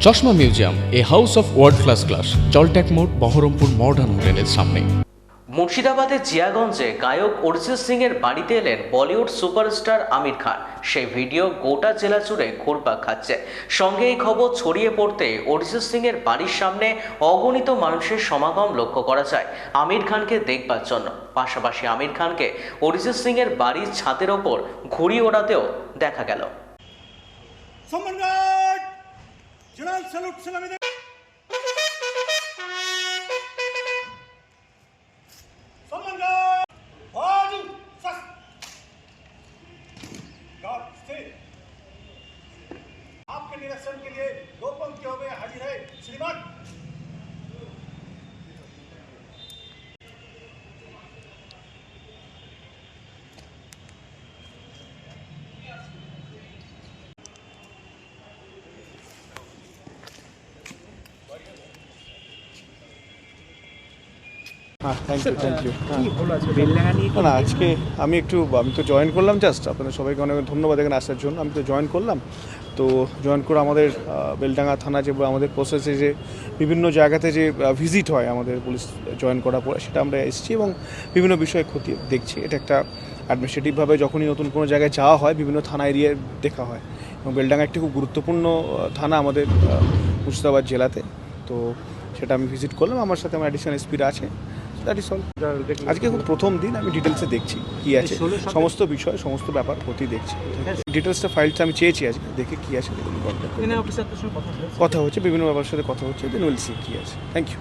চশমা museum, a house of world class, জলট্যাক মোড়, বহরমপুর মডার্ন হোটেলের সামনে। মুর্শিদাবাদের জিয়াগঞ্জে গায়ক অরিজিৎ সিং এর বাড়িতে এলেন বলিউড সুপারস্টার আমির খান। সেই ভিডিও গোটা জেলা জুড়ে ঘুরপাক খাচ্ছে। সঙ্গে এই খবর ছড়িয়ে পড়তে অরিজিৎ সিং এর বাড়ির সামনে অগণিত মানুষের সমাগম লক্ষ্য করা যায় আমির খানকে দেখবার জন্য। পাশাপাশি আমির খানকে অরিজিৎ সিং এর বাড়ির ছাদের ওপর ঘুড়ি ওড়াতেও দেখা গেল। आपके निरीक्षण के लिए दो पंक्तियों में हाजिर है श्रीमान। Thank you. না আজকে আমি তো জয়েন করলাম, জাস্ট আপনাদের সবাইকে অনেক ধন্যবাদ এখানে আসার জন্য। আমি তো জয়েন করলাম, তো জয়েন করে আমাদের বেলডাঙ্গা থানা যে আমাদের প্রসেসে যে বিভিন্ন জায়গাতে যে ভিজিট হয় আমাদের পুলিশ জয়েন করার পরে, সেটা আমরা এসেছি এবং বিভিন্ন বিষয় খতিয়ে দেখছি। এটা একটা অ্যাডমিনিস্ট্রেটিভভাবে যখনই নতুন কোনো জায়গায় যাওয়া হয় বিভিন্ন থানা এরিয়ায় দেখা হয়, এবং বেলডাঙ্গা একটি খুব গুরুত্বপূর্ণ থানা আমাদের মুর্শিদাবাদ জেলাতে। তো সেটা আমি ভিজিট করলাম, আমার সাথে আমার অ্যাডিশনাল এসপিরা আছে। That is all. আজকে খুব প্রথম দিন, আমি ডিটেলসে দেখছি কী আছে, সমস্ত বিষয় সমস্ত ব্যাপার প্রতি দেখছি। ডিটেলসটা ফাইলটা আমি চেয়েছি আজকে, দেখে কী আছে কথা হচ্ছে, বিভিন্ন ব্যাপারের সাথে কথা হচ্ছে, দেন উইল সি কী আছে। Thank you.